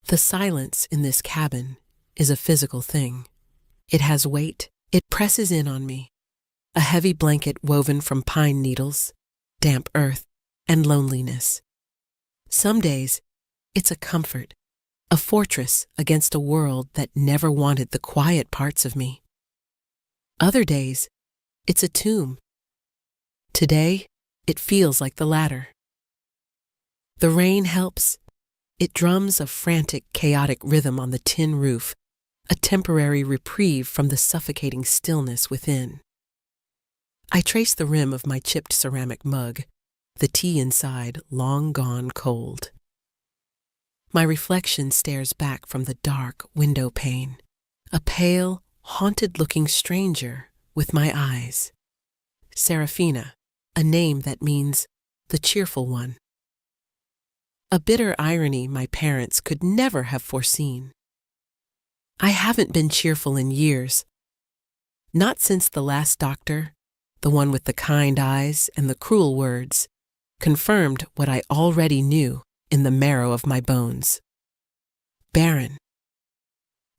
The silence in this cabin is a physical thing. It has weight. It presses in on me. A heavy blanket woven from pine needles, damp earth, and loneliness. Some days, it's a comfort, a fortress against a world that never wanted the quiet parts of me. Other days, it's a tomb. Today, it feels like the latter. The rain helps. It drums a frantic, chaotic rhythm on the tin roof, a temporary reprieve from the suffocating stillness within. I trace the rim of my chipped ceramic mug, the tea inside long gone cold. My reflection stares back from the dark window pane, a pale, haunted-looking stranger with my eyes. Serafina, a name that means the cheerful one. A bitter irony my parents could never have foreseen. I haven't been cheerful in years. Not since the last doctor, the one with the kind eyes and the cruel words, confirmed what I already knew in the marrow of my bones. Barren.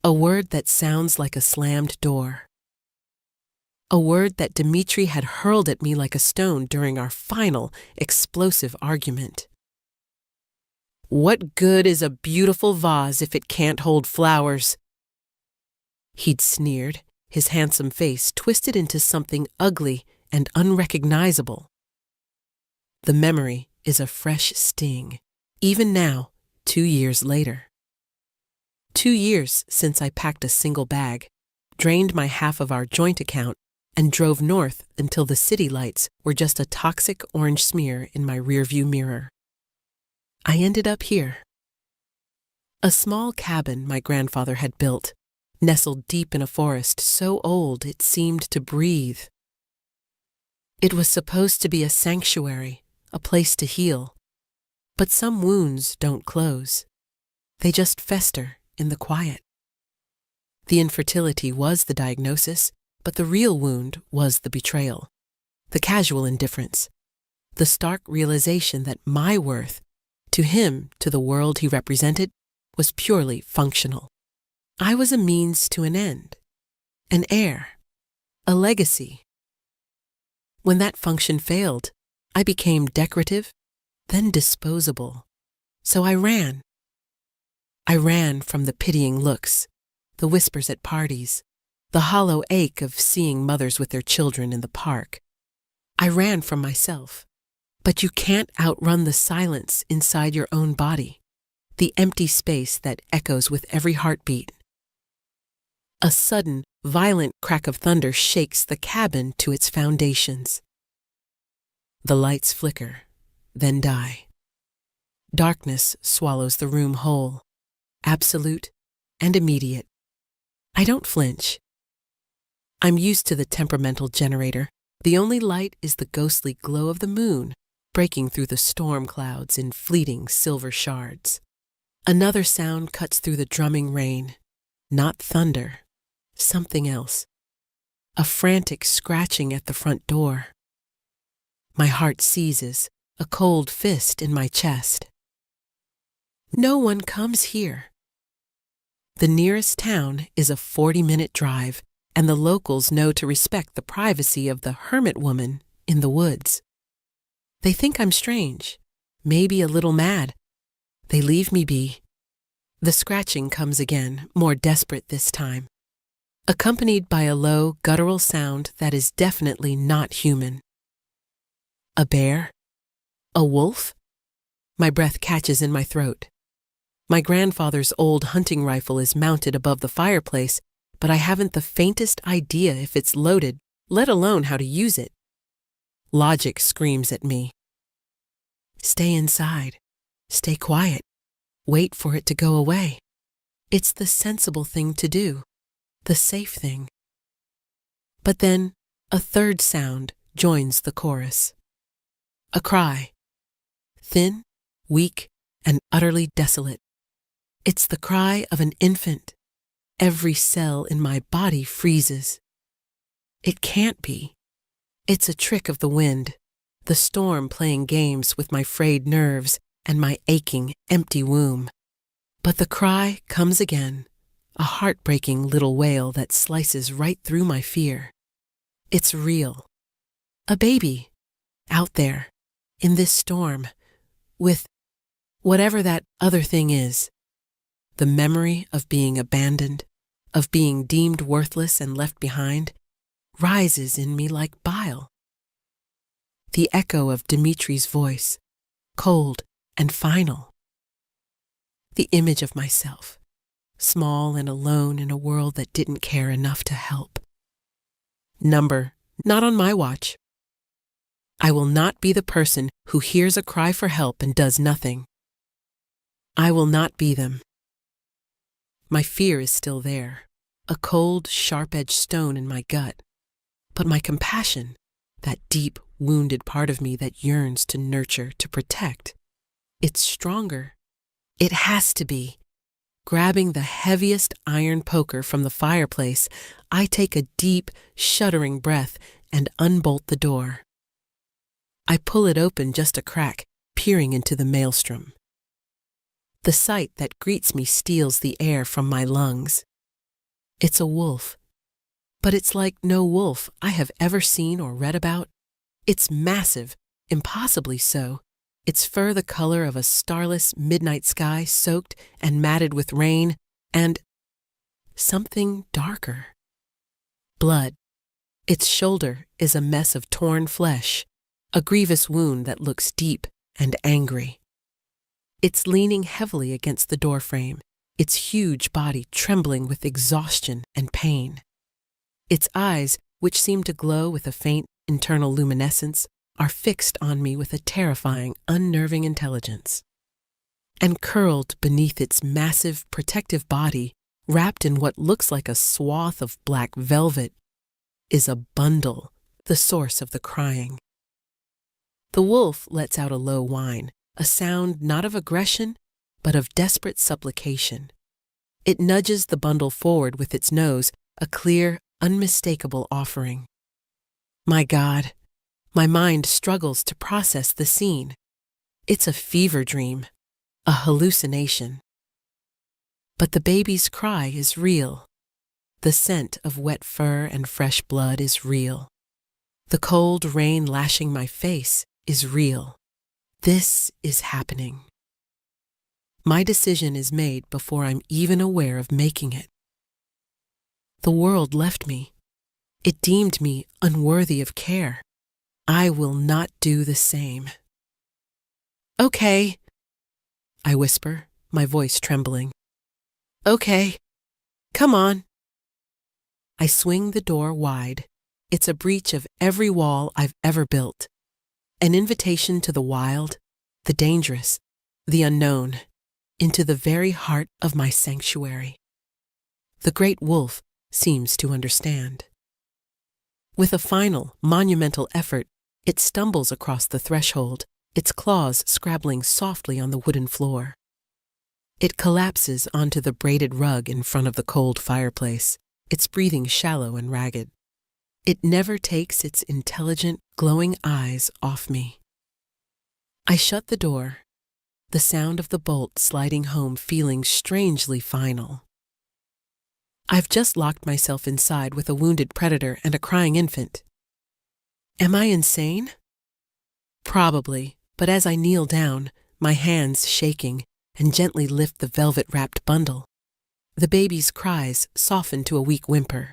A word that sounds like a slammed door. A word that Dmitri had hurled at me like a stone during our final, explosive argument. What good is a beautiful vase if it can't hold flowers? He'd sneered, his handsome face twisted into something ugly and unrecognizable. The memory is a fresh sting, even now, 2 years later. 2 years since I packed a single bag, drained my half of our joint account, and drove north until the city lights were just a toxic orange smear in my rearview mirror. I ended up here. A small cabin my grandfather had built, nestled deep in a forest so old it seemed to breathe. It was supposed to be a sanctuary, a place to heal. But some wounds don't close. They just fester in the quiet. The infertility was the diagnosis, but the real wound was the betrayal, the casual indifference, the stark realization that my worth, to him, to the world he represented, was purely functional. I was a means to an end, an heir, a legacy. When that function failed, I became decorative, then disposable. So I ran. I ran from the pitying looks, the whispers at parties, the hollow ache of seeing mothers with their children in the park. I ran from myself. But you can't outrun the silence inside your own body, the empty space that echoes with every heartbeat. A sudden, violent crack of thunder shakes the cabin to its foundations. The lights flicker, then die. Darkness swallows the room whole, absolute and immediate. I don't flinch. I'm used to the temperamental generator. The only light is the ghostly glow of the moon, breaking through the storm clouds in fleeting silver shards. Another sound cuts through the drumming rain. Not thunder, something else. A frantic scratching at the front door. My heart seizes, a cold fist in my chest. No one comes here. The nearest town is a 40-minute drive, and the locals know to respect the privacy of the hermit woman in the woods. They think I'm strange, maybe a little mad. They leave me be. The scratching comes again, more desperate this time, accompanied by a low, guttural sound that is definitely not human. A bear? A wolf? My breath catches in my throat. My grandfather's old hunting rifle is mounted above the fireplace, but I haven't the faintest idea if it's loaded, let alone how to use it. Logic screams at me. Stay inside. Stay quiet. Wait for it to go away. It's the sensible thing to do, the safe thing. But then a third sound joins the chorus. A cry. Thin, weak, and utterly desolate. It's the cry of an infant. Every cell in my body freezes. It can't be. It's a trick of the wind, the storm playing games with my frayed nerves and my aching, empty womb. But the cry comes again, a heartbreaking little wail that slices right through my fear. It's real. A baby, out there, in this storm, with whatever that other thing is. The memory of being abandoned, of being deemed worthless and left behind, rises in me like bile. The echo of Dimitri's voice, cold and final. The image of myself, small and alone in a world that didn't care enough to help. Number, not on my watch. I will not be the person who hears a cry for help and does nothing. I will not be them. My fear is still there, a cold, sharp-edged stone in my gut. But my compassion, that deep, wounded part of me that yearns to nurture, to protect, it's stronger. It has to be. Grabbing the heaviest iron poker from the fireplace, I take a deep, shuddering breath and unbolt the door. I pull it open just a crack, peering into the maelstrom. The sight that greets me steals the air from my lungs. It's a wolf. But it's like no wolf I have ever seen or read about. It's massive, impossibly so. Its fur the color of a starless midnight sky soaked and matted with rain, and something darker. Blood. Its shoulder is a mess of torn flesh, a grievous wound that looks deep and angry. It's leaning heavily against the doorframe, its huge body trembling with exhaustion and pain. Its eyes, which seem to glow with a faint internal luminescence, are fixed on me with a terrifying, unnerving intelligence. And curled beneath its massive, protective body, wrapped in what looks like a swath of black velvet, is a bundle, the source of the crying. The wolf lets out a low whine, a sound not of aggression, but of desperate supplication. It nudges the bundle forward with its nose, a clear, unmistakable offering. My God, my mind struggles to process the scene. It's a fever dream, a hallucination. But the baby's cry is real. The scent of wet fur and fresh blood is real. The cold rain lashing my face is real. This is happening. My decision is made before I'm even aware of making it. The world left me. It deemed me unworthy of care. I will not do the same. Okay, I whisper, my voice trembling. Okay, come on. I swing the door wide. It's a breach of every wall I've ever built. An invitation to the wild, the dangerous, the unknown, into the very heart of my sanctuary. The great wolf seems to understand. With a final, monumental effort, it stumbles across the threshold, its claws scrabbling softly on the wooden floor. It collapses onto the braided rug in front of the cold fireplace, its breathing shallow and ragged. It never takes its intelligent, glowing eyes off me. I shut the door, the sound of the bolt sliding home feeling strangely final. I've just locked myself inside with a wounded predator and a crying infant. Am I insane? Probably, but as I kneel down, my hands shaking, and gently lift the velvet-wrapped bundle, the baby's cries soften to a weak whimper.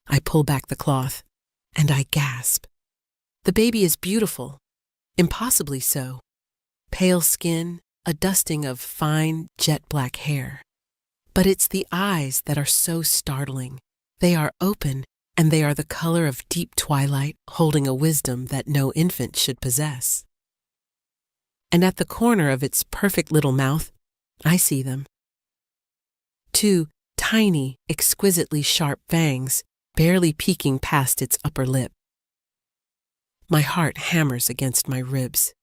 I pull back the cloth, and I gasp. The baby is beautiful, impossibly so. Pale skin, a dusting of fine, jet-black hair. But it's the eyes that are so startling. They are open, and they are the color of deep twilight, holding a wisdom that no infant should possess. And at the corner of its perfect little mouth, I see them. Two tiny, exquisitely sharp fangs, barely peeking past its upper lip. My heart hammers against my ribs.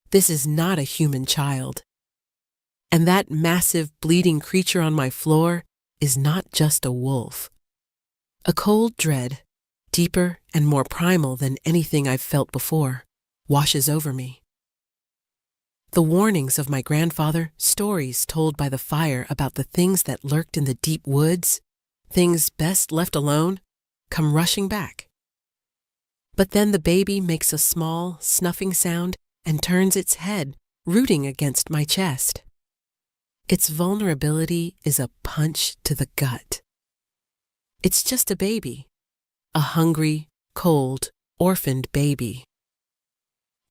This is not a human child. And that massive, bleeding creature on my floor is not just a wolf. A cold dread, deeper and more primal than anything I've felt before, washes over me. The warnings of my grandfather, stories told by the fire about the things that lurked in the deep woods, things best left alone, come rushing back. But then the baby makes a small, snuffing sound and turns its head, rooting against my chest. Its vulnerability is a punch to the gut. It's just a baby, a hungry, cold, orphaned baby.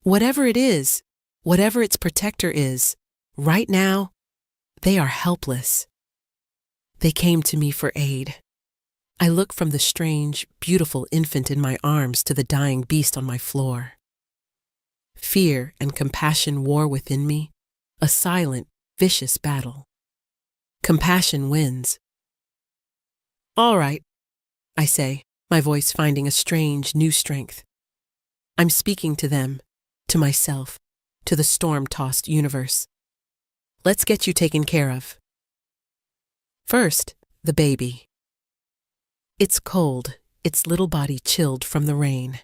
Whatever it is, whatever its protector is, right now, they are helpless. They came to me for aid. I look from the strange, beautiful infant in my arms to the dying beast on my floor. Fear and compassion war within me, a silent, vicious battle. Compassion wins. All right, I say, my voice finding a strange, new strength. I'm speaking to them, to myself, to the storm-tossed universe. Let's get you taken care of. First, the baby. It's cold, its little body chilled from the rain.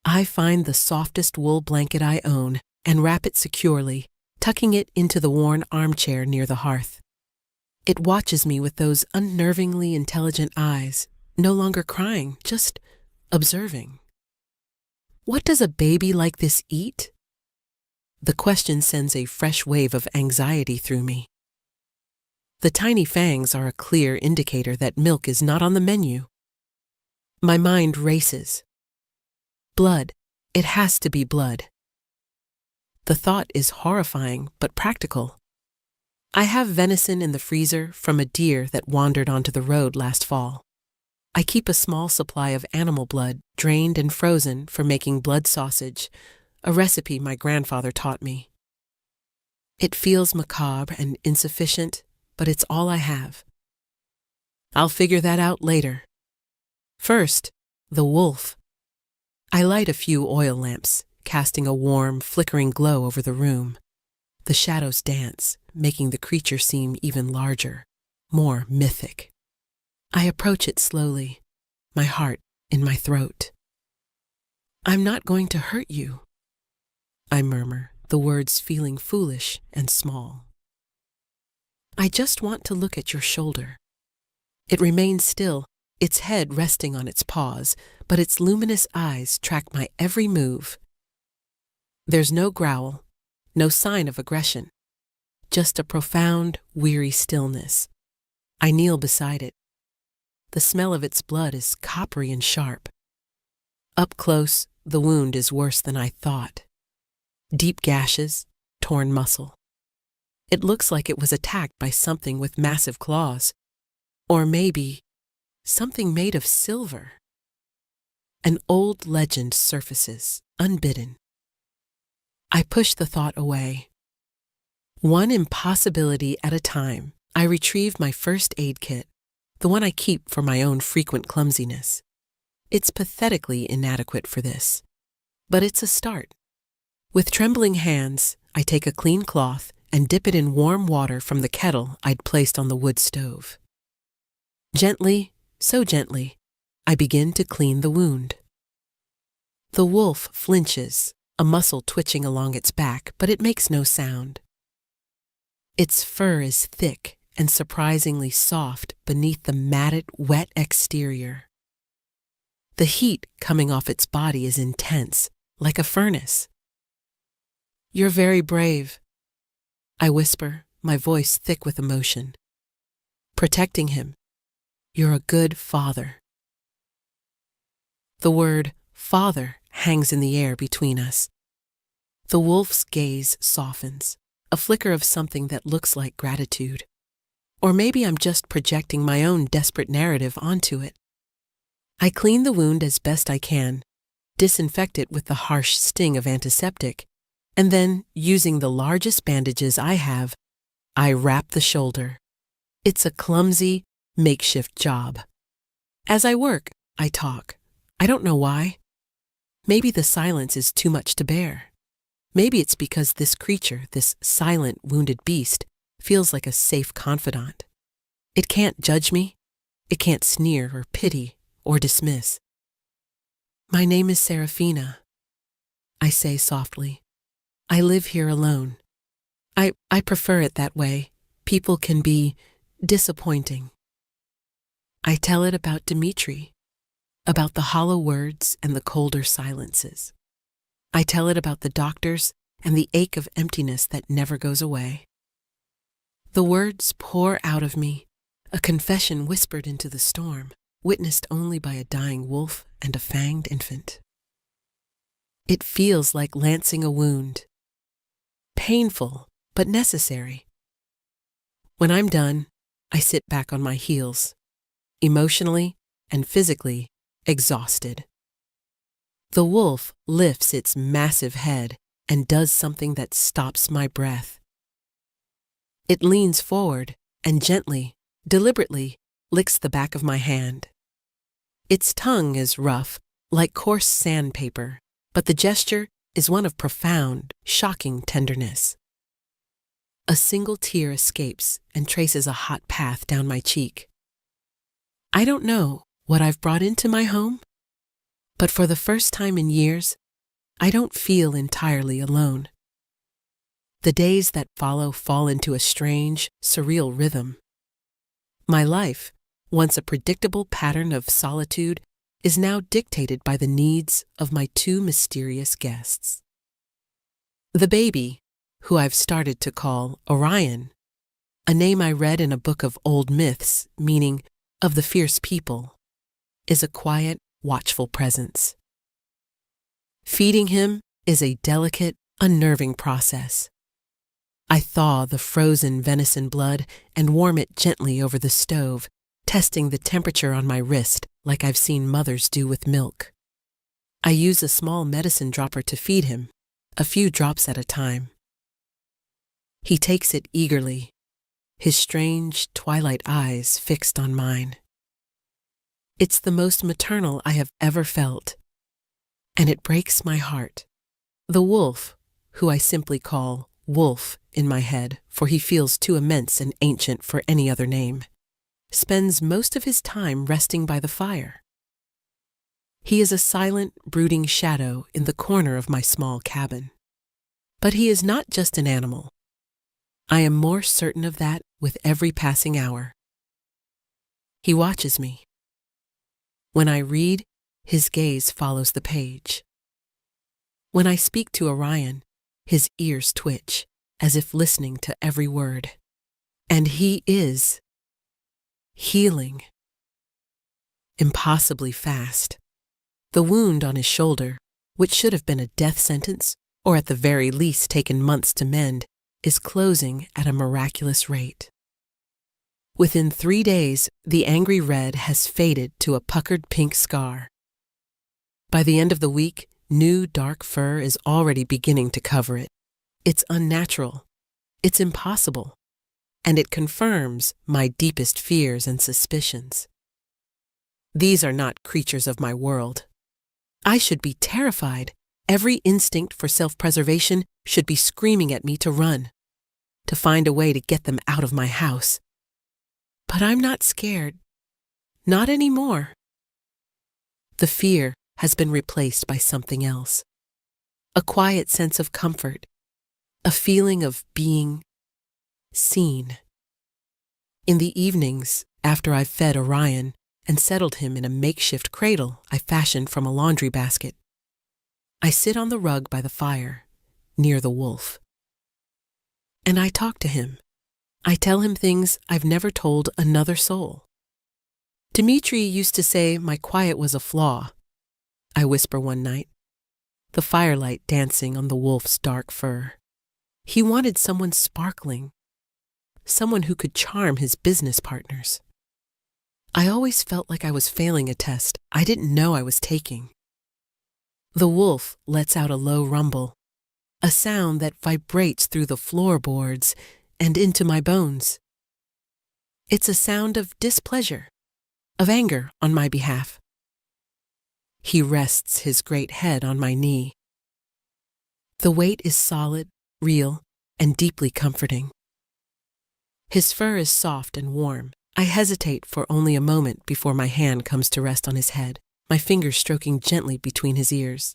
I find the softest wool blanket I own and wrap it securely, tucking it into the worn armchair near the hearth. It watches me with those unnervingly intelligent eyes, no longer crying, just observing. What does a baby like this eat? The question sends a fresh wave of anxiety through me. The tiny fangs are a clear indicator that milk is not on the menu. My mind races. Blood. It has to be blood. The thought is horrifying but practical. I have venison in the freezer from a deer that wandered onto the road last fall. I keep a small supply of animal blood drained and frozen for making blood sausage, a recipe my grandfather taught me. It feels macabre and insufficient, but it's all I have. I'll figure that out later. First, the wolf. I light a few oil lamps, casting a warm, flickering glow over the room. The shadows dance, making the creature seem even larger, more mythic. I approach it slowly, my heart in my throat. I'm not going to hurt you, I murmur, the words feeling foolish and small. I just want to look at your shoulder. It remains still, its head resting on its paws, but its luminous eyes track my every move. There's no growl, no sign of aggression, just a profound, weary stillness. I kneel beside it. The smell of its blood is coppery and sharp. Up close, the wound is worse than I thought. Deep gashes, torn muscle. It looks like it was attacked by something with massive claws. Or maybe something made of silver. An old legend surfaces, unbidden. I push the thought away. One impossibility at a time, I retrieve my first aid kit, the one I keep for my own frequent clumsiness. It's pathetically inadequate for this, but it's a start. With trembling hands, I take a clean cloth and dip it in warm water from the kettle I'd placed on the wood stove. Gently, so gently, I begin to clean the wound. The wolf flinches, a muscle twitching along its back, but it makes no sound. Its fur is thick and surprisingly soft beneath the matted, wet exterior. The heat coming off its body is intense, like a furnace. You're very brave, I whisper, my voice thick with emotion. Protecting him. You're a good father. The word father hangs in the air between us. The wolf's gaze softens, a flicker of something that looks like gratitude. Or maybe I'm just projecting my own desperate narrative onto it. I clean the wound as best I can, disinfect it with the harsh sting of antiseptic, and then, using the largest bandages I have, I wrap the shoulder. It's a clumsy, makeshift job. As I work, I talk. I don't know why. Maybe the silence is too much to bear. Maybe it's because this creature, this silent, wounded beast, feels like a safe confidant. It can't judge me. It can't sneer or pity or dismiss. My name is Serafina, I say softly. I live here alone. I prefer it that way. People can be disappointing. I tell it about Dmitri, about the hollow words and the colder silences. I tell it about the doctors and the ache of emptiness that never goes away. The words pour out of me, a confession whispered into the storm, witnessed only by a dying wolf and a fanged infant. It feels like lancing a wound. Painful, but necessary. When I'm done, I sit back on my heels, emotionally and physically exhausted. The wolf lifts its massive head and does something that stops my breath. It leans forward and gently, deliberately, licks the back of my hand. Its tongue is rough, like coarse sandpaper, but the gesture is one of profound, shocking tenderness. A single tear escapes and traces a hot path down my cheek. I don't know what I've brought into my home, but for the first time in years, I don't feel entirely alone. The days that follow fall into a strange, surreal rhythm. My life, once a predictable pattern of solitude, is now dictated by the needs of my two mysterious guests. The baby, who I've started to call Orion, a name I read in a book of old myths, meaning of the fierce people, is a quiet, watchful presence. Feeding him is a delicate, unnerving process. I thaw the frozen venison blood and warm it gently over the stove, testing the temperature on my wrist like I've seen mothers do with milk. I use a small medicine dropper to feed him, a few drops at a time. He takes it eagerly, his strange twilight eyes fixed on mine. It's the most maternal I have ever felt, and it breaks my heart. The wolf, who I simply call Wolf in my head, for he feels too immense and ancient for any other name, spends most of his time resting by the fire. He is a silent, brooding shadow in the corner of my small cabin. But he is not just an animal. I am more certain of that with every passing hour. He watches me. When I read, his gaze follows the page. When I speak to Orion, his ears twitch, as if listening to every word. And he is healing. Impossibly fast. The wound on his shoulder, which should have been a death sentence, or at the very least taken months to mend, is closing at a miraculous rate. Within 3 days, the angry red has faded to a puckered pink scar. By the end of the week, new dark fur is already beginning to cover it. It's unnatural. It's impossible. And it confirms my deepest fears and suspicions. These are not creatures of my world. I should be terrified. Every instinct for self-preservation should be screaming at me to run, to find a way to get them out of my house. But I'm not scared. Not anymore. The fear has been replaced by something else. A quiet sense of comfort. A feeling of being seen. In the evenings, after I've fed Orion and settled him in a makeshift cradle I fashioned from a laundry basket, I sit on the rug by the fire, near the wolf. And I talk to him. I tell him things I've never told another soul. Dmitri used to say my quiet was a flaw, I whisper one night, the firelight dancing on the wolf's dark fur. He wanted someone sparkling, someone who could charm his business partners. I always felt like I was failing a test I didn't know I was taking. The wolf lets out a low rumble, a sound that vibrates through the floorboards and into my bones. It's a sound of displeasure, of anger on my behalf. He rests his great head on my knee. The weight is solid, real, and deeply comforting. His fur is soft and warm. I hesitate for only a moment before my hand comes to rest on his head, my fingers stroking gently between his ears.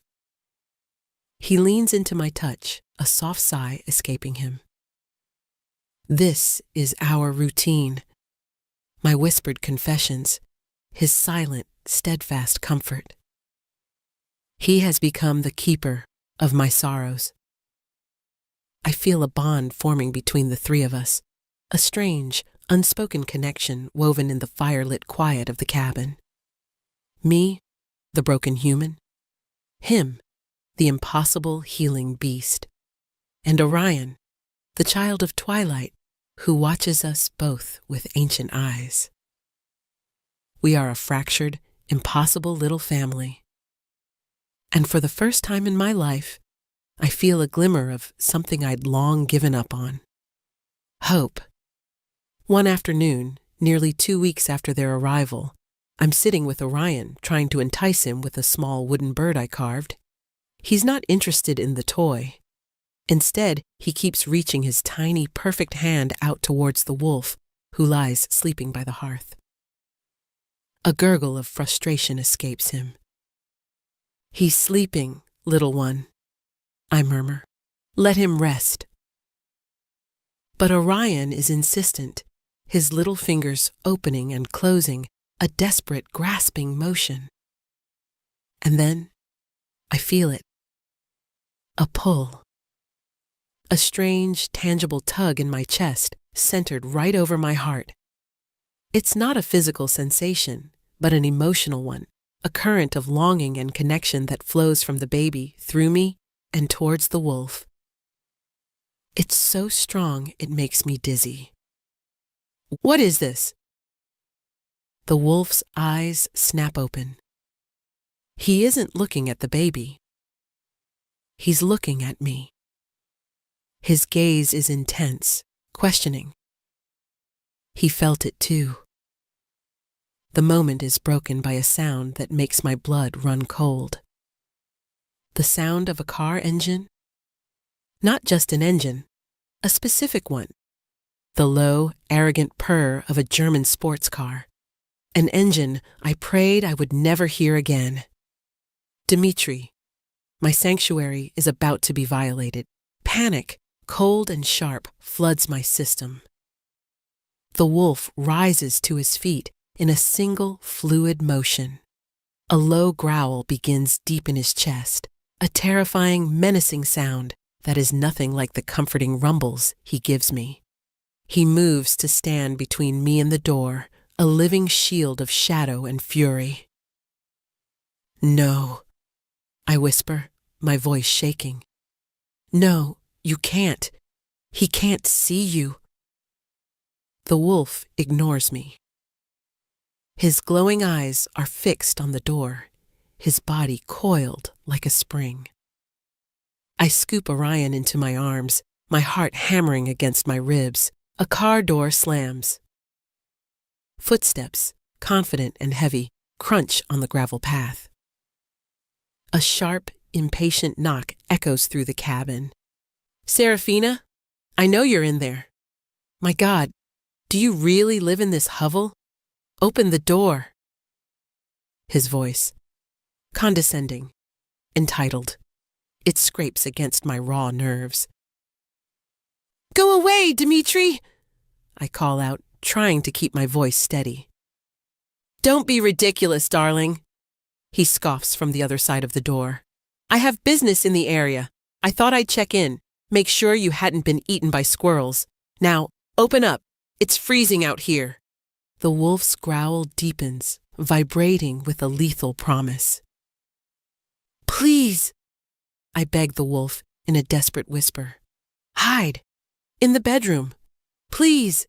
He leans into my touch, a soft sigh escaping him. This is our routine. My whispered confessions, his silent, steadfast comfort. He has become the keeper of my sorrows. I feel a bond forming between the three of us, a strange, unspoken connection woven in the firelit quiet of the cabin. Me, the broken human. Him, the impossible healing beast. And Orion, the child of twilight, who watches us both with ancient eyes. We are a fractured, impossible little family. And for the first time in my life, I feel a glimmer of something I'd long given up on. Hope. One afternoon, nearly 2 weeks after their arrival, I'm sitting with Orion, trying to entice him with a small wooden bird I carved. He's not interested in the toy. Instead, he keeps reaching his tiny, perfect hand out towards the wolf, who lies sleeping by the hearth. A gurgle of frustration escapes him. "He's sleeping, little one," I murmur. "Let him rest." But Orion is insistent, his little fingers opening and closing, a desperate, grasping motion. And then I feel it. A pull. A strange, tangible tug in my chest, centered right over my heart. It's not a physical sensation, but an emotional one, a current of longing and connection that flows from the baby through me and towards the wolf. It's so strong it makes me dizzy. "What is this?" The wolf's eyes snap open. He isn't looking at the baby. He's looking at me. His gaze is intense, questioning. He felt it too. The moment is broken by a sound that makes my blood run cold. The sound of a car engine? Not just an engine, a specific one. The low, arrogant purr of a German sports car. An engine I prayed I would never hear again. Dmitri, my sanctuary is about to be violated. Panic, cold and sharp, floods my system. The wolf rises to his feet in a single, fluid motion. A low growl begins deep in his chest, a terrifying, menacing sound that is nothing like the comforting rumbles he gives me. He moves to stand between me and the door, a living shield of shadow and fury. "No," I whisper, my voice shaking. "No, you can't. He can't see you." The wolf ignores me. His glowing eyes are fixed on the door, his body coiled like a spring. I scoop Orion into my arms, my heart hammering against my ribs. A car door slams. Footsteps, confident and heavy, crunch on the gravel path. A sharp, impatient knock echoes through the cabin. "Serafina, I know you're in there. My God, do you really live in this hovel? Open the door." His voice, condescending, entitled. It scrapes against my raw nerves. "Go away, Dmitri!" I call out, trying to keep my voice steady. "Don't be ridiculous, darling," he scoffs from the other side of the door. "I have business in the area. I thought I'd check in, make sure you hadn't been eaten by squirrels. Now, open up. It's freezing out here." The wolf's growl deepens, vibrating with a lethal promise. "Please," I beg the wolf in a desperate whisper. "Hide. In the bedroom. Please."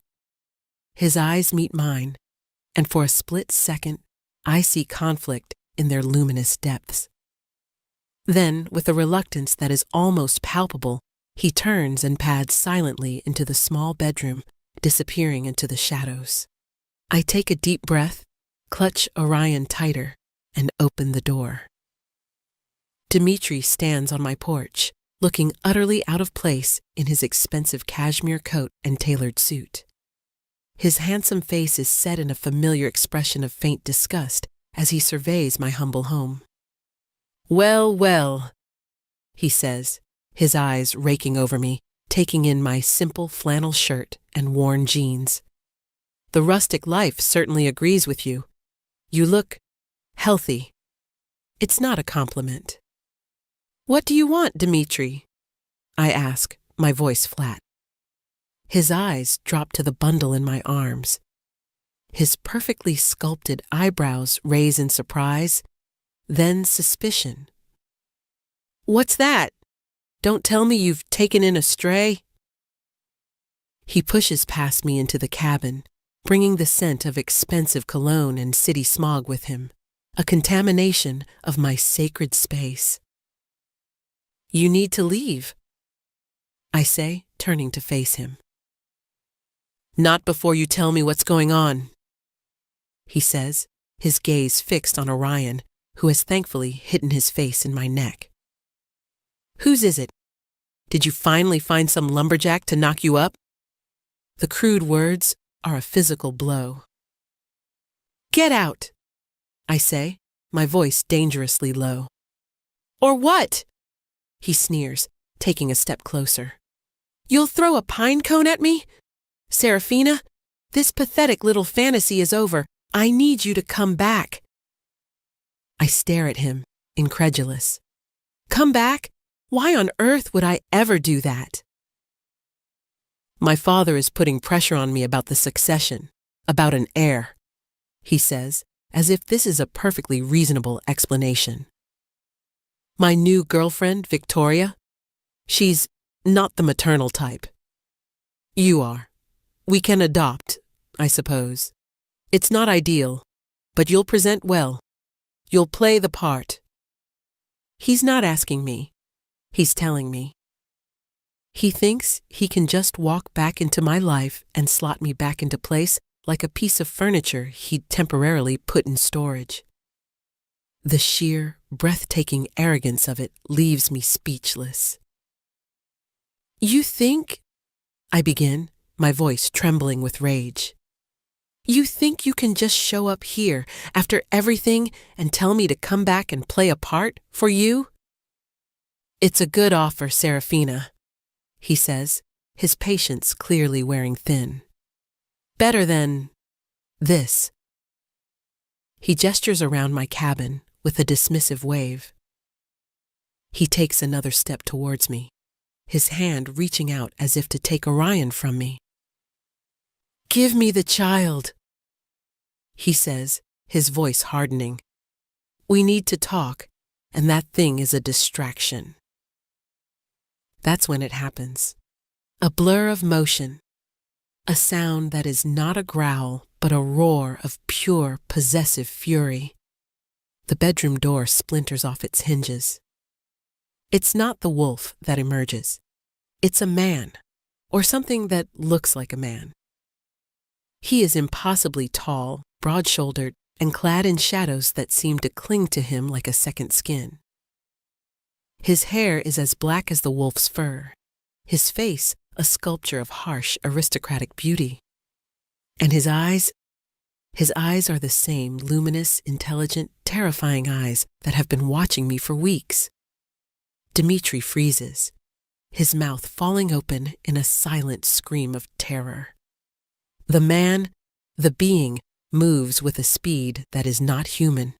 His eyes meet mine, and for a split second, I see conflict in their luminous depths. Then, with a reluctance that is almost palpable, he turns and pads silently into the small bedroom, disappearing into the shadows. I take a deep breath, clutch Orion tighter, and open the door. Dmitri stands on my porch, looking utterly out of place in his expensive cashmere coat and tailored suit. His handsome face is set in a familiar expression of faint disgust as he surveys my humble home. "Well, well," he says, his eyes raking over me, taking in my simple flannel shirt and worn jeans. The rustic life certainly agrees with you. You look healthy. It's not a compliment. What do you want, Dmitri? I ask, my voice flat. His eyes drop to the bundle in my arms. His perfectly sculpted eyebrows raise in surprise, then suspicion. What's that? Don't tell me you've taken in a stray? He pushes past me into the cabin, bringing the scent of expensive cologne and city smog with him, a contamination of my sacred space. You need to leave, I say, turning to face him. Not before you tell me what's going on, he says, his gaze fixed on Orion, who has thankfully hidden his face in my neck. Whose is it? Did you finally find some lumberjack to knock you up? The crude words are a physical blow. Get out, I say, my voice dangerously low. Or what? He sneers, taking a step closer. You'll throw a pine cone at me? Serafina, this pathetic little fantasy is over. I need you to come back. I stare at him, incredulous. Come back? Why on earth would I ever do that? My father is putting pressure on me about the succession, about an heir, he says, as if this is a perfectly reasonable explanation. My new girlfriend, Victoria, she's not the maternal type. You are. We can adopt, I suppose. It's not ideal, but you'll present well. You'll play the part. He's not asking me. He's telling me. He thinks he can just walk back into my life and slot me back into place like a piece of furniture he'd temporarily put in storage. The sheer, breathtaking arrogance of it leaves me speechless. You think, I begin, my voice trembling with rage. You think you can just show up here after everything and tell me to come back and play a part for you? It's a good offer, Serafina, he says, his patience clearly wearing thin. Better than this. He gestures around my cabin with a dismissive wave. He takes another step towards me, his hand reaching out as if to take Orion from me. Give me the child, he says, his voice hardening. We need to talk, and that thing is a distraction. That's when it happens. A blur of motion, a sound that is not a growl, but a roar of pure, possessive fury. The bedroom door splinters off its hinges. It's not the wolf that emerges. It's a man, or something that looks like a man. He is impossibly tall, broad-shouldered, and clad in shadows that seem to cling to him like a second skin. His hair is as black as the wolf's fur, his face a sculpture of harsh, aristocratic beauty. And his eyes are the same luminous, intelligent, terrifying eyes that have been watching me for weeks. Dmitri freezes, his mouth falling open in a silent scream of terror. The man, the being, moves with a speed that is not human.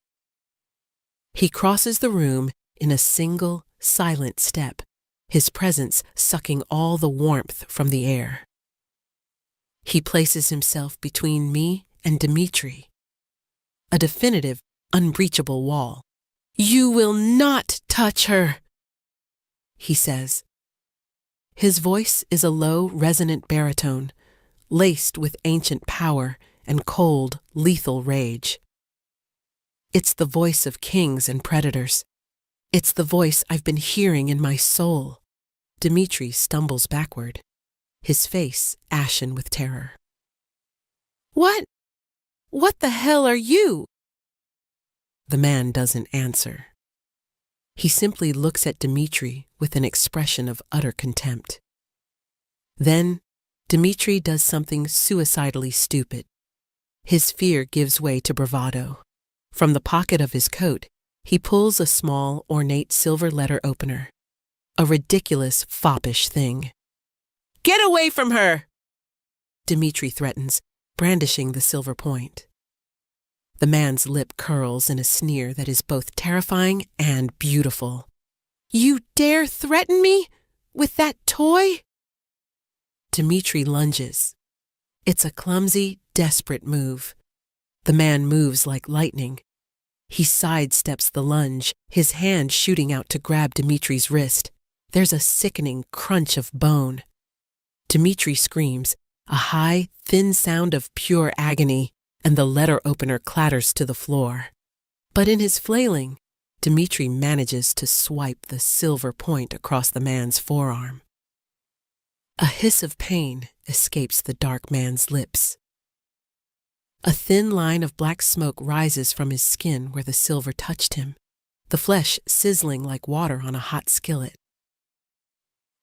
He crosses the room in a single, silent step, his presence sucking all the warmth from the air. He places himself between me and Dmitri, a definitive, unbreachable wall. You will not touch her, he says. His voice is a low, resonant baritone, laced with ancient power and cold, lethal rage. It's the voice of kings and predators. It's the voice I've been hearing in my soul. Dmitri stumbles backward, his face ashen with terror. What the hell are you? The man doesn't answer. He simply looks at Dmitri with an expression of utter contempt. Then, Dmitri does something suicidally stupid. His fear gives way to bravado. From the pocket of his coat, he pulls a small, ornate silver letter opener. A ridiculous, foppish thing. Get away from her! Dimitri threatens, brandishing the silver point. The man's lip curls in a sneer that is both terrifying and beautiful. You dare threaten me? With that toy? Dimitri lunges. It's a clumsy, desperate move. The man moves like lightning. He sidesteps the lunge, his hand shooting out to grab Dimitri's wrist. There's a sickening crunch of bone. Dimitri screams, a high, thin sound of pure agony, and the letter opener clatters to the floor. But in his flailing, Dimitri manages to swipe the silver point across the man's forearm. A hiss of pain escapes the dark man's lips. A thin line of black smoke rises from his skin where the silver touched him, the flesh sizzling like water on a hot skillet.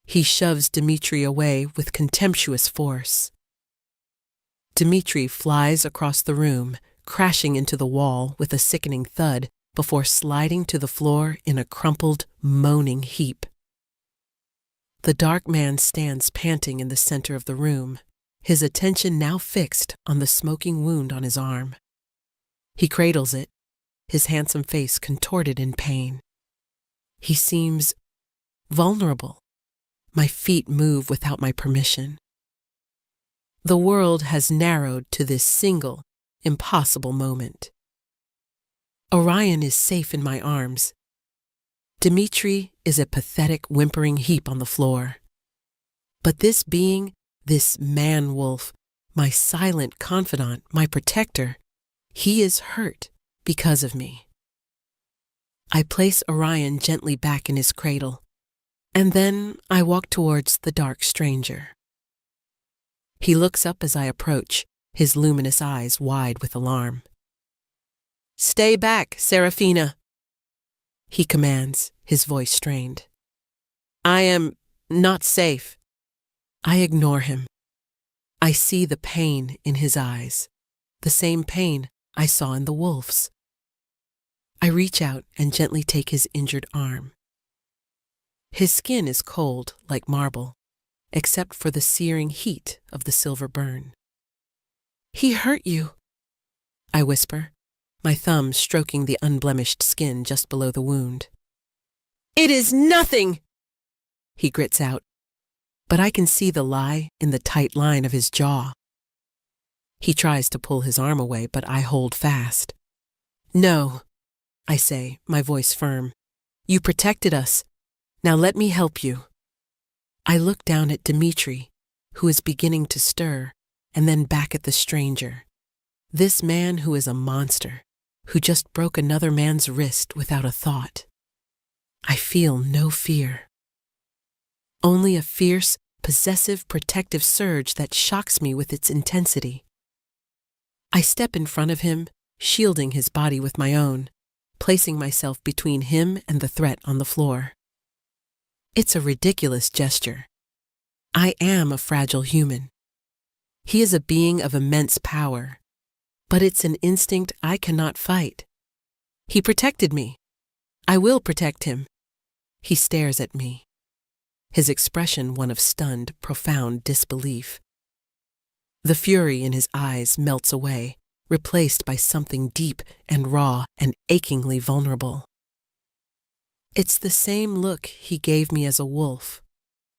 He shoves Dimitri away with contemptuous force. Dimitri flies across the room, crashing into the wall with a sickening thud before sliding to the floor in a crumpled, moaning heap. The dark man stands panting in the center of the room, his attention now fixed on the smoking wound on his arm. He cradles it, his handsome face contorted in pain. He seems vulnerable. My feet move without my permission. The world has narrowed to this single, impossible moment. Orion is safe in my arms. Dimitri is a pathetic, whimpering heap on the floor. But this being, this man-wolf, my silent confidant, my protector, he is hurt because of me. I place Orion gently back in his cradle, and then I walk towards the dark stranger. He looks up as I approach, his luminous eyes wide with alarm. Stay back, Serafina, he commands, his voice strained. I am not safe. I ignore him. I see the pain in his eyes, the same pain I saw in the wolf's. I reach out and gently take his injured arm. His skin is cold like marble, except for the searing heat of the silver burn. He hurt you, I whisper, my thumb stroking the unblemished skin just below the wound. It is nothing, he grits out, but I can see the lie in the tight line of his jaw. He tries to pull his arm away, but I hold fast. No, I say, my voice firm. You protected us. Now let me help you. I look down at Dimitri, who is beginning to stir, and then back at the stranger. This man who is a monster, who just broke another man's wrist without a thought. I feel no fear. Only a fierce, possessive, protective surge that shocks me with its intensity. I step in front of him, shielding his body with my own, placing myself between him and the threat on the floor. It's a ridiculous gesture. I am a fragile human. He is a being of immense power, but it's an instinct I cannot fight. He protected me. I will protect him. He stares at me, his expression one of stunned, profound disbelief. The fury in his eyes melts away, replaced by something deep and raw and achingly vulnerable. It's the same look he gave me as a wolf,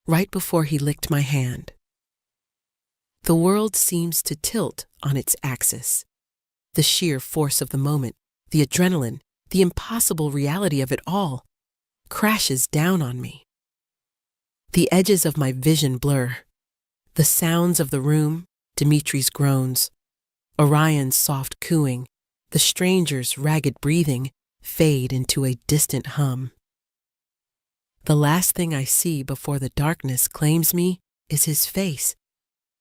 right before he licked my hand. The world seems to tilt on its axis. The sheer force of the moment, the adrenaline, the impossible reality of it all, crashes down on me. The edges of my vision blur. The sounds of the room, Dimitri's groans, Orion's soft cooing, the stranger's ragged breathing, fade into a distant hum. The last thing I see before the darkness claims me is his face,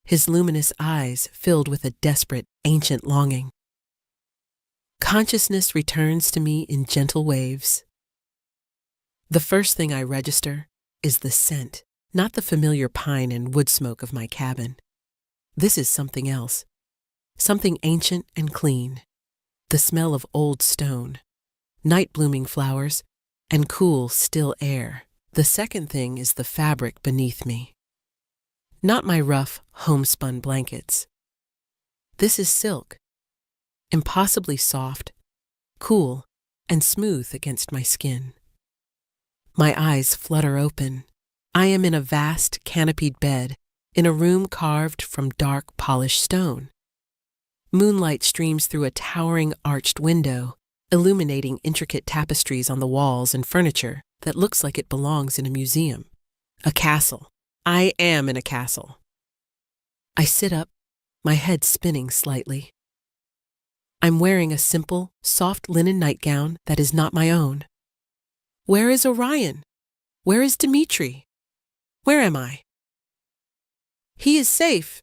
his luminous eyes filled with a desperate, ancient longing. Consciousness returns to me in gentle waves. The first thing I register is the scent, not the familiar pine and wood smoke of my cabin. This is something else, something ancient and clean. The smell of old stone, night-blooming flowers, and cool, still air. The second thing is the fabric beneath me. Not my rough, homespun blankets. This is silk, impossibly soft, cool, and smooth against my skin. My eyes flutter open. I am in a vast, canopied bed, in a room carved from dark, polished stone. Moonlight streams through a towering, arched window, illuminating intricate tapestries on the walls and furniture that looks like it belongs in a museum. A castle. I am in a castle. I sit up, my head spinning slightly. I'm wearing a simple, soft linen nightgown that is not my own. Where is Orion? Where is Dimitri? Where am I? He is safe.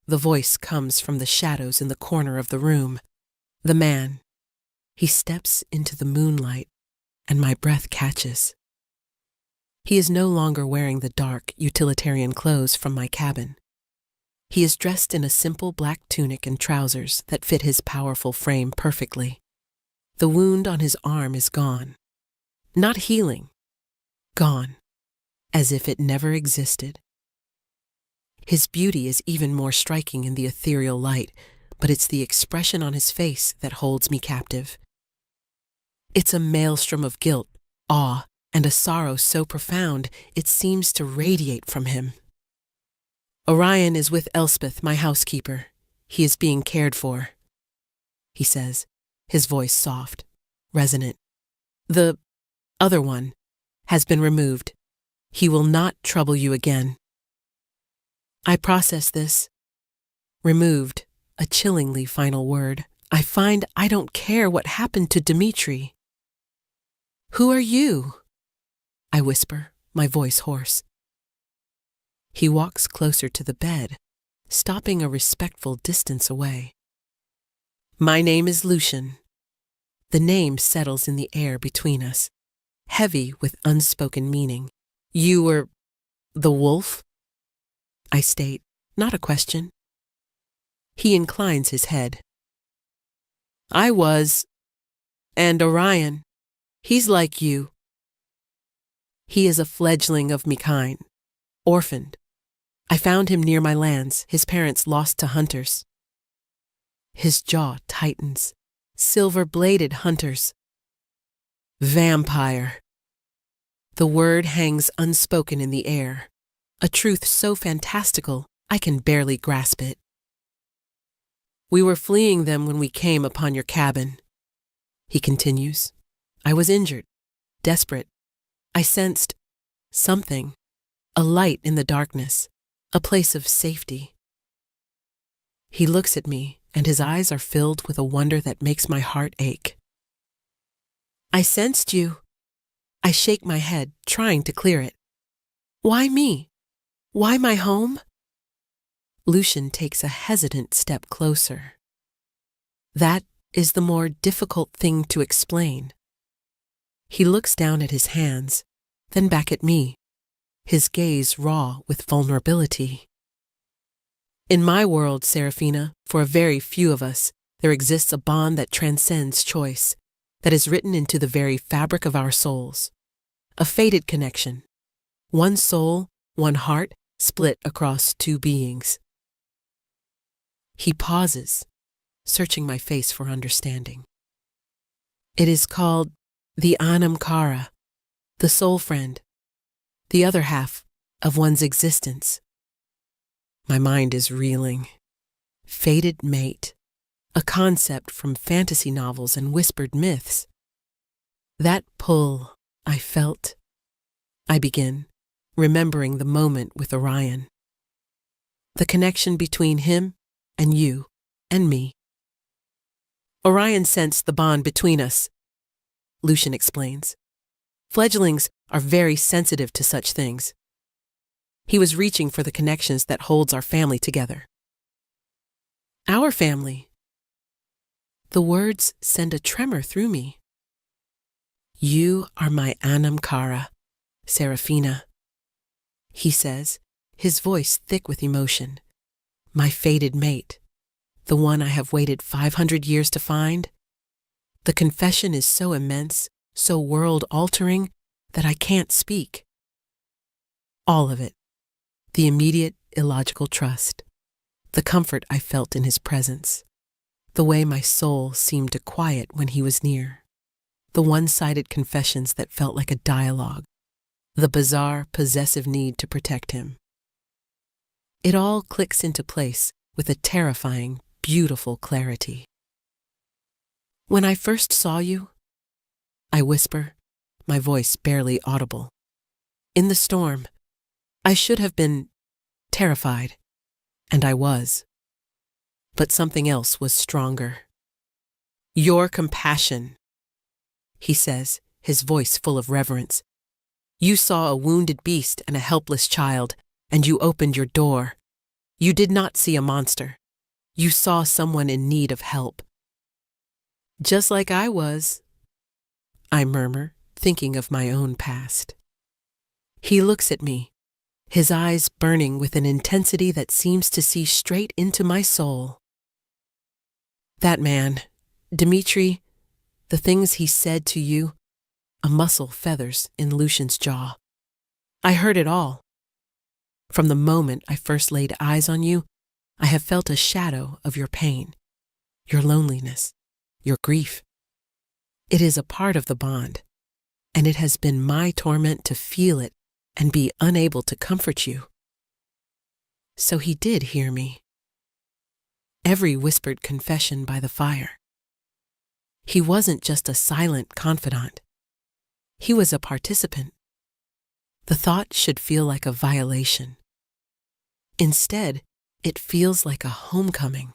The voice comes from the shadows in the corner of the room. The man. He steps into the moonlight, and my breath catches. He is no longer wearing the dark, utilitarian clothes from my cabin. He is dressed in a simple black tunic and trousers that fit his powerful frame perfectly. The wound on his arm is gone. Not healing. Gone. As if it never existed. His beauty is even more striking in the ethereal light, but it's the expression on his face that holds me captive. It's a maelstrom of guilt, awe, and a sorrow so profound it seems to radiate from him. Orion is with Elspeth, my housekeeper. He is being cared for, he says, his voice soft, resonant. The other one has been removed. He will not trouble you again. I process this. Removed, a chillingly final word. I find I don't care what happened to Dimitri. Who are you? I whisper, my voice hoarse. He walks closer to the bed, stopping a respectful distance away. My name is Lucian. The name settles in the air between us, heavy with unspoken meaning. You were the wolf? I state, not a question. He inclines his head. I was. And Orion, he's like you. He is a fledgling of me kind, orphaned. I found him near my lands, his parents lost to hunters. His jaw tightens. Silver-bladed hunters. Vampire. The word hangs unspoken in the air, a truth so fantastical I can barely grasp it. We were fleeing them when we came upon your cabin, he continues. I was injured, desperate. I sensed something, a light in the darkness, a place of safety. He looks at me, and his eyes are filled with a wonder that makes my heart ache. I sensed you. I shake my head, trying to clear it. Why me? Why my home? Lucian takes a hesitant step closer. That is the more difficult thing to explain. He looks down at his hands, then back at me, his gaze raw with vulnerability. In my world, Serafina, for a very few of us, there exists a bond that transcends choice, that is written into the very fabric of our souls. A fated connection. One soul, one heart, split across two beings. He pauses, searching my face for understanding. It is called the Anam Cara, the soul friend, the other half of one's existence. My mind is reeling. Fated mate, a concept from fantasy novels and whispered myths. That pull I felt. I begin, remembering the moment with Orion. The connection between him and you and me. Orion sensed the bond between us, Lucian explains. Fledglings are very sensitive to such things. He was reaching for the connections that holds our family together. Our family. The words send a tremor through me. You are my Anam Cara, Serafina, he says, his voice thick with emotion. My fated mate, the one I have waited 500 years to find. The confession is so immense, so world-altering, that I can't speak. All of it. The immediate, illogical trust, the comfort I felt in his presence, the way my soul seemed to quiet when he was near, the one-sided confessions that felt like a dialogue, the bizarre, possessive need to protect him. It all clicks into place with a terrifying, beautiful clarity. When I first saw you, I whisper, my voice barely audible. In the storm, I should have been terrified, and I was. But something else was stronger. Your compassion, he says, his voice full of reverence. You saw a wounded beast and a helpless child, and you opened your door. You did not see a monster. You saw someone in need of help. Just like I was, I murmur, thinking of my own past. He looks at me, his eyes burning with an intensity that seems to see straight into my soul. That man, Dmitri, the things he said to you, a muscle feathers in Lucian's jaw. I heard it all. From the moment I first laid eyes on you, I have felt a shadow of your pain, your loneliness, your grief. It is a part of the bond, and it has been my torment to feel it and be unable to comfort you. So he did hear me. Every whispered confession by the fire. He wasn't just a silent confidant. He was a participant. The thought should feel like a violation. Instead, it feels like a homecoming.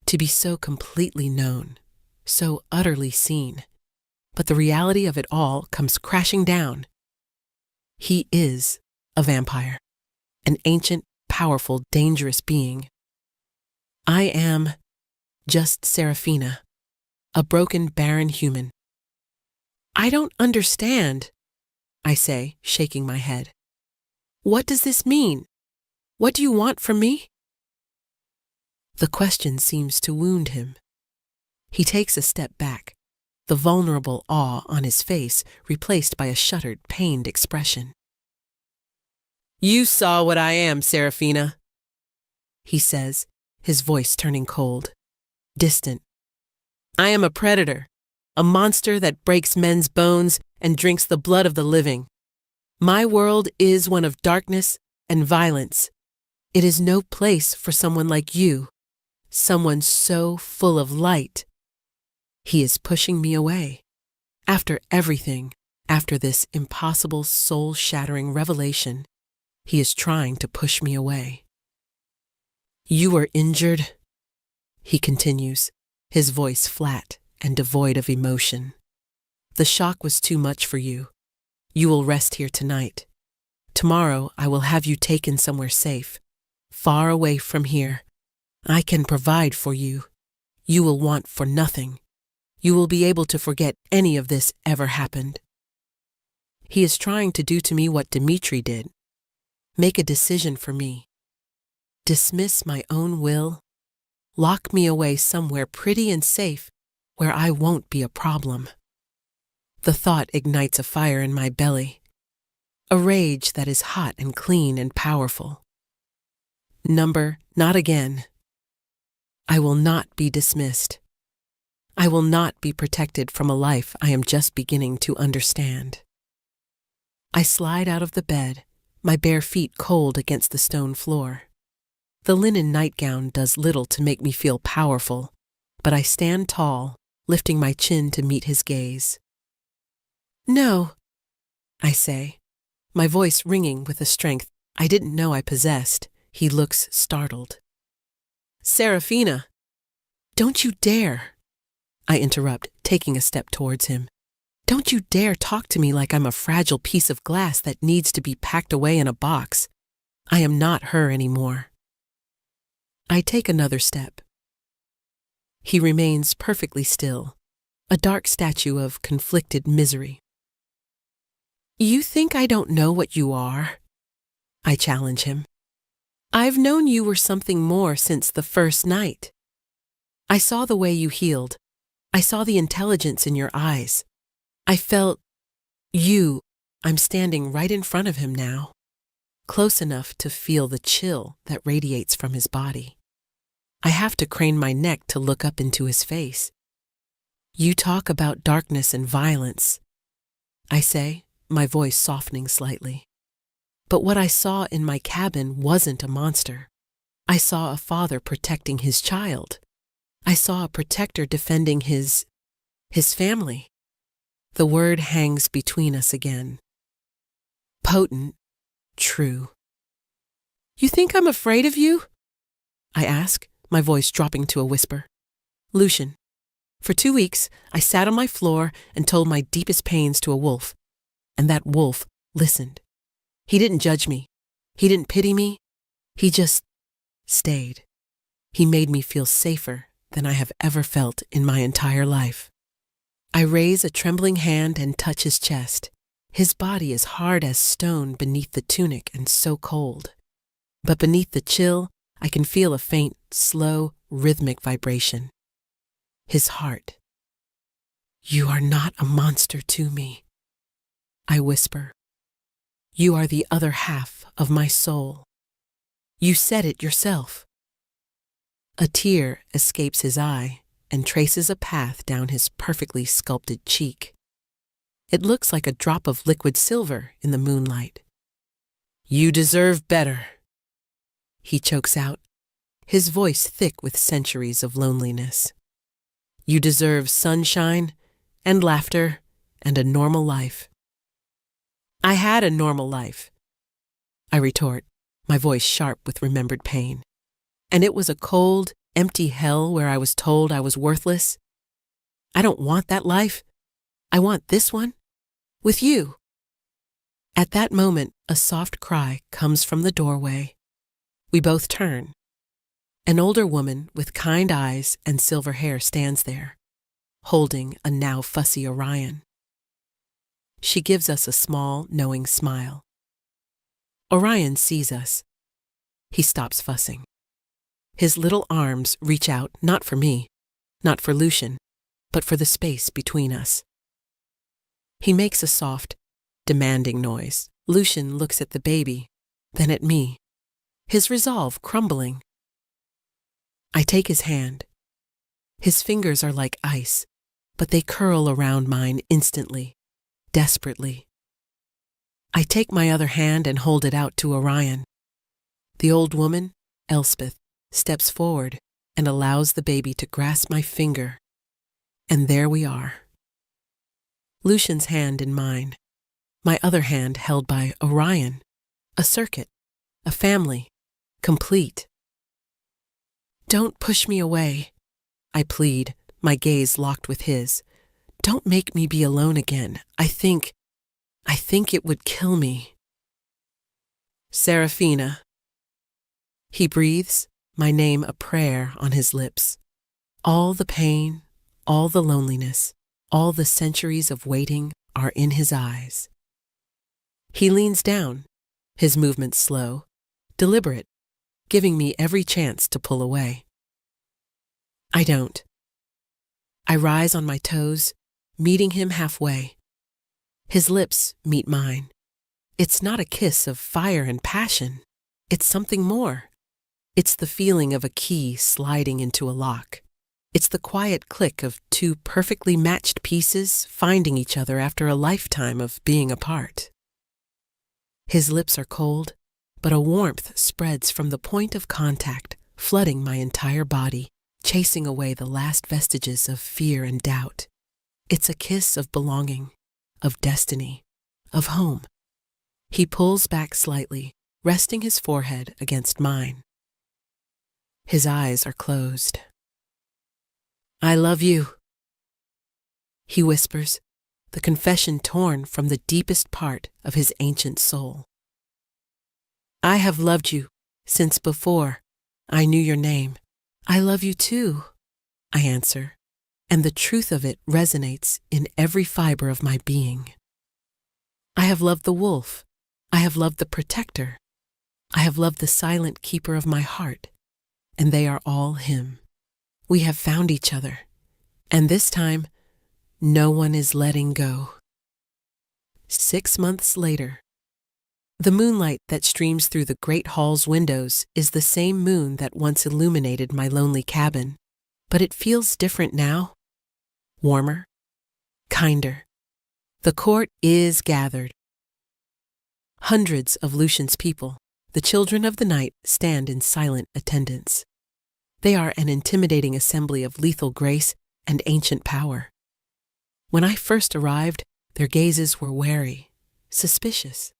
To be so completely known, so utterly seen, but the reality of it all comes crashing down. He is a vampire, an ancient, powerful, dangerous being. I am just Seraphina, a broken, barren human. I don't understand, I say, shaking my head. What does this mean? What do you want from me? The question seems to wound him. He takes a step back, the vulnerable awe on his face replaced by a shuttered, pained expression. You saw what I am, Seraphina, he says, his voice turning cold, distant. I am a predator, a monster that breaks men's bones and drinks the blood of the living. My world is one of darkness and violence. It is no place for someone like you, someone so full of light. He is pushing me away. After everything, after this impossible, soul-shattering revelation, he is trying to push me away. You were injured, he continues, his voice flat and devoid of emotion. The shock was too much for you. You will rest here tonight. Tomorrow I will have you taken somewhere safe, far away from here. I can provide for you. You will want for nothing. You will be able to forget any of this ever happened. He is trying to do to me what Dmitri did. Make a decision for me. Dismiss my own will. Lock me away somewhere pretty and safe where I won't be a problem. The thought ignites a fire in my belly, a rage that is hot and clean and powerful. Number, not again. I will not be dismissed. I will not be protected from a life I am just beginning to understand. I slide out of the bed, my bare feet cold against the stone floor. The linen nightgown does little to make me feel powerful, but I stand tall, lifting my chin to meet his gaze. No, I say, my voice ringing with a strength I didn't know I possessed. He looks startled. Seraphina, don't you dare, I interrupt, taking a step towards him. Don't you dare talk to me like I'm a fragile piece of glass that needs to be packed away in a box. I am not her anymore. I take another step. He remains perfectly still, a dark statue of conflicted misery. You think I don't know what you are? I challenge him. I've known you were something more since the first night. I saw the way you healed. I saw the intelligence in your eyes. I felt you. I'm standing right in front of him now. close enough to feel the chill that radiates from his body. I have to crane my neck to look up into his face. "You talk about darkness and violence," I say, my voice softening slightly. "But what I saw in my cabin wasn't a monster. I saw a father protecting his child. I saw a protector defending his family." The word hangs between us again. Potent, true. "You think I'm afraid of you?" I ask, my voice dropping to a whisper. "Lucian, for 2 weeks I sat on my floor and told my deepest pains to a wolf, and that wolf listened. He didn't judge me. He didn't pity me. He just stayed. He made me feel safer than I have ever felt in my entire life." I raise a trembling hand and touch his chest. His body is hard as stone beneath the tunic and so cold. But beneath the chill, I can feel a faint, slow, rhythmic vibration. His heart. "You are not a monster to me," I whisper. "You are the other half of my soul. You said it yourself." A tear escapes his eye and traces a path down his perfectly sculpted cheek. It looks like a drop of liquid silver in the moonlight. "You deserve better," he chokes out, his voice thick with centuries of loneliness. "You deserve sunshine and laughter and a normal life." "I had a normal life," I retort, my voice sharp with remembered pain. "And it was a cold, empty hell where I was told I was worthless. I don't want that life. I want this one, with you." At that moment, a soft cry comes from the doorway. We both turn. An older woman with kind eyes and silver hair stands there, holding a now fussy Orion. She gives us a small, knowing smile. Orion sees us. He stops fussing. His little arms reach out not for me, not for Lucian, but for the space between us. He makes a soft, demanding noise. Lucian looks at the baby, then at me, his resolve crumbling. I take his hand. His fingers are like ice, but they curl around mine instantly, desperately. I take my other hand and hold it out to Orion. The old woman, Elspeth, steps forward and allows the baby to grasp my finger. And there we are. Lucian's hand in mine, my other hand held by Orion, a circuit, a family, complete. "Don't push me away," I plead, my gaze locked with his. "Don't make me be alone again. I think it would kill me." "Seraphina." He breathes, my name a prayer on his lips. All the pain, all the loneliness, all the centuries of waiting are in his eyes. He leans down, his movements slow, deliberate, giving me every chance to pull away. I don't. I rise on my toes, meeting him halfway. His lips meet mine. It's not a kiss of fire and passion. It's something more. It's the feeling of a key sliding into a lock. It's the quiet click of two perfectly matched pieces finding each other after a lifetime of being apart. His lips are cold, but a warmth spreads from the point of contact, flooding my entire body, chasing away the last vestiges of fear and doubt. It's a kiss of belonging, of destiny, of home. He pulls back slightly, resting his forehead against mine. His eyes are closed. "I love you," he whispers, the confession torn from the deepest part of his ancient soul. "I have loved you since before I knew your name. I love you too," I answer, and the truth of it resonates in every fiber of my being. I have loved the wolf. I have loved the protector. I have loved the silent keeper of my heart, and they are all him. We have found each other, and this time, no one is letting go. 6 months later, The moonlight that streams through the great hall's windows is the same moon that once illuminated my lonely cabin, but it feels different now. Warmer, kinder. The court is gathered. Hundreds of Lucian's people, the children of the night, stand in silent attendance. They are an intimidating assembly of lethal grace and ancient power. When I first arrived, their gazes were wary, suspicious.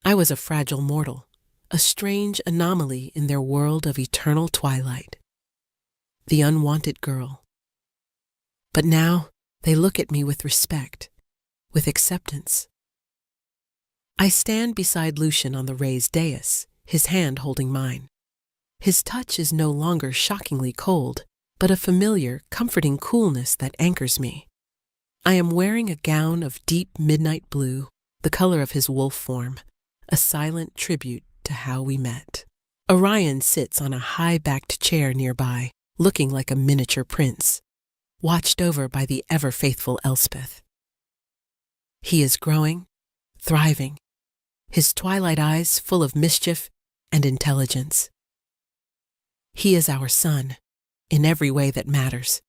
I was a fragile mortal, a strange anomaly in their world of eternal twilight. The unwanted girl. But now they look at me with respect, with acceptance. I stand beside Lucian on the raised dais, his hand holding mine. His touch is no longer shockingly cold, but a familiar, comforting coolness that anchors me. I am wearing a gown of deep midnight blue, the color of his wolf form, a silent tribute to how we met. Orion sits on a high-backed chair nearby, looking like a miniature prince, watched over by the ever-faithful Elspeth. He is growing, thriving, his twilight eyes full of mischief and intelligence. He is our son, in every way that matters.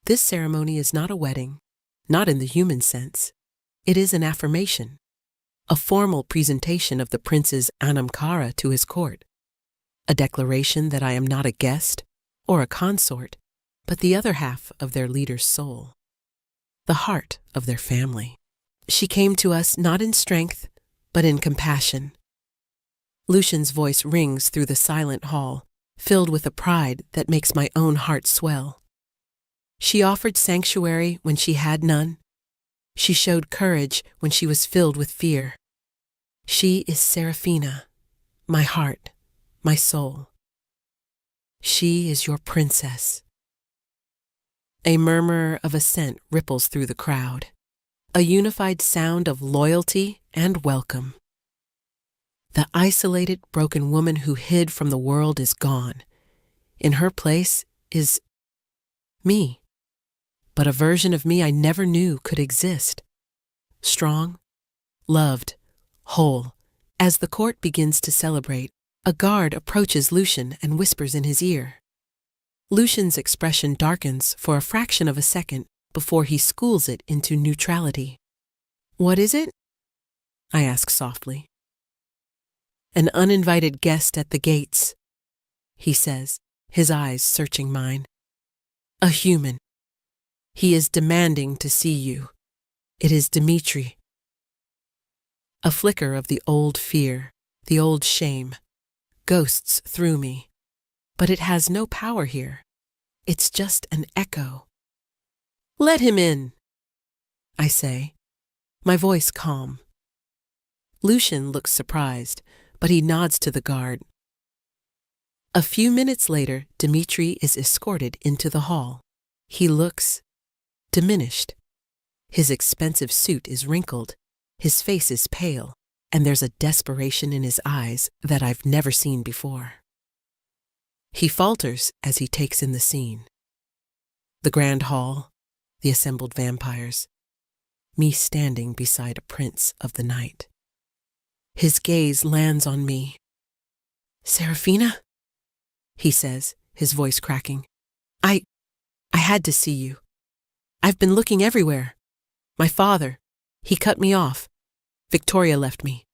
This ceremony is not a wedding, not in the human sense. It is an affirmation, a formal presentation of the prince's anamkara to his court, a declaration that I am not a guest or a consort, but the other half of their leader's soul, the heart of their family. She came to us not in strength, but in compassion. Lucian's voice rings through the silent hall, filled with a pride that makes my own heart swell. She offered sanctuary when she had none. She showed courage when she was filled with fear. She is Seraphina, my heart, my soul. She is your princess. A murmur of assent ripples through the crowd, a unified sound of loyalty and welcome. The isolated, broken woman who hid from the world is gone. In her place is me, but a version of me I never knew could exist. Strong, loved, whole. As the court begins to celebrate, a guard approaches Lucian and whispers in his ear. Lucian's expression darkens for a fraction of a second before he schools it into neutrality. "What is it?" I ask softly. "An uninvited guest at the gates," he says, his eyes searching mine. "A human. He is demanding to see you. It is Dimitri." A flicker of the old fear, the old shame, ghosts through me, but it has no power here. It's just an echo. "Let him in," I say, my voice calm. Lucian looks surprised, but he nods to the guard. A few minutes later, Dimitri is escorted into the hall. He looks diminished. His expensive suit is wrinkled, his face is pale, and there's a desperation in his eyes that I've never seen before. He falters as he takes in the scene. The grand hall, the assembled vampires, me standing beside a prince of the night. His gaze lands on me. "Seraphina?" he says, his voice cracking. I had to see you. I've been looking everywhere. My father, he cut me off. Victoria left me.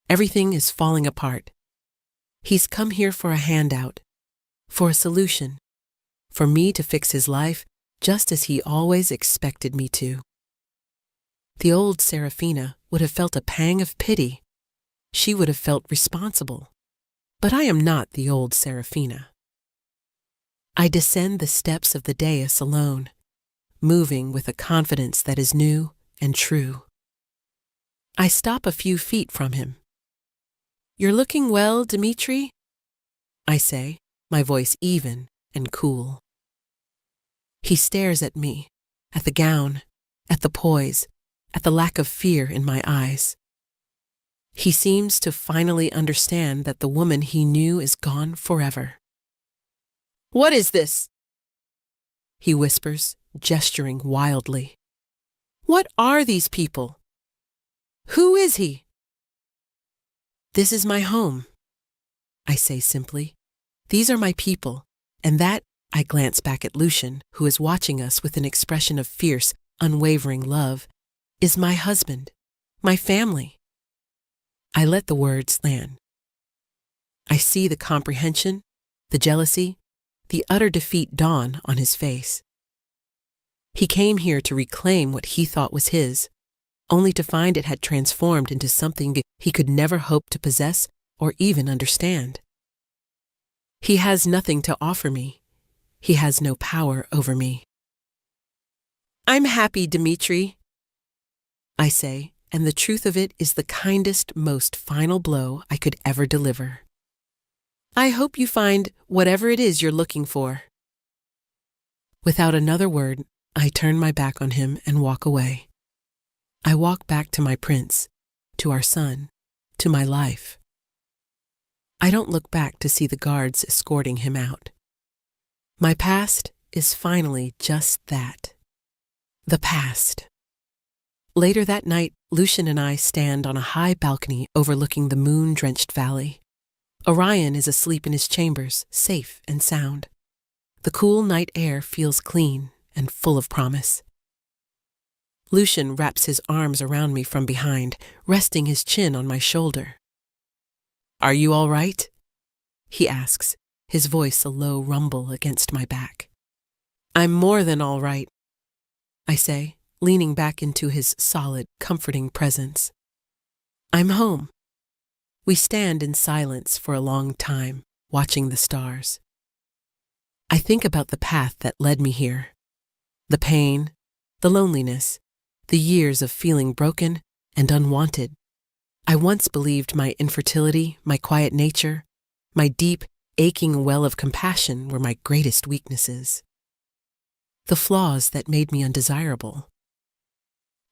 Everything is falling apart. He's come here for a handout, for a solution, for me to fix his life just as he always expected me to. The old Seraphina would have felt a pang of pity. She would have felt responsible. But I am not the old Seraphina. I descend the steps of the dais alone, moving with a confidence that is new and true. I stop a few feet from him. "You're looking well, Dimitri," I say, my voice even and cool. He stares at me, at the gown, at the poise, at the lack of fear in my eyes. He seems to finally understand that the woman he knew is gone forever. "What is this?" he whispers, gesturing wildly. "What are these people? Who is he?" This is my home, I say simply. These are my people, and that, I glance back at Lucian, who is watching us with an expression of fierce, unwavering love, is my husband, my family. I let the words land. I see the comprehension, the jealousy, the utter defeat dawn on his face. He came here to reclaim what he thought was his, only to find it had transformed into something he could never hope to possess or even understand. He has nothing to offer me. He has no power over me. I'm happy, Dmitri, I say, and the truth of it is the kindest, most final blow I could ever deliver. I hope you find whatever it is you're looking for. Without another word, I turn my back on him and walk away. I walk back to my prince, to our son, to my life. I don't look back to see the guards escorting him out. My past is finally just that. The past. Later that night, Lucian and I stand on a high balcony overlooking the moon-drenched valley. Orion is asleep in his chambers, safe and sound. The cool night air feels clean and full of promise. Lucian wraps his arms around me from behind, resting his chin on my shoulder. Are you all right? He asks, his voice a low rumble against my back. I'm more than all right, I say, leaning back into his solid, comforting presence. I'm home. We stand in silence for a long time, watching the stars. I think about the path that led me here. The pain, the loneliness, the years of feeling broken and unwanted. I once believed my infertility, my quiet nature, my deep, aching well of compassion were my greatest weaknesses. The flaws that made me undesirable.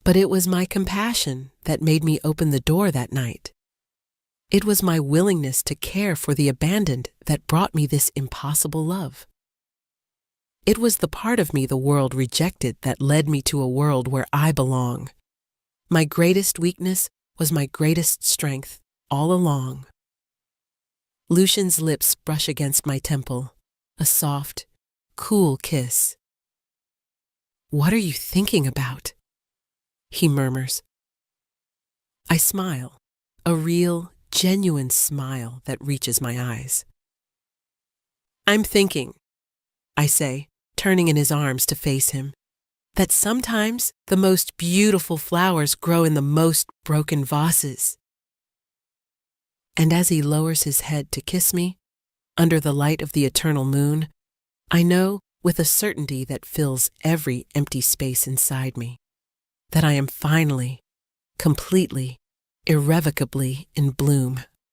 But it was my compassion that made me open the door that night. It was my willingness to care for the abandoned that brought me this impossible love. It was the part of me the world rejected that led me to a world where I belong. My greatest weakness was my greatest strength all along. Lucian's lips brush against my temple, a soft, cool kiss. What are you thinking about? He murmurs. I smile, a real, genuine smile that reaches my eyes. I'm thinking, I say, turning in his arms to face him, that sometimes the most beautiful flowers grow in the most broken vases. And as he lowers his head to kiss me, under the light of the eternal moon, I know with a certainty that fills every empty space inside me, that I am finally, completely, irrevocably in bloom.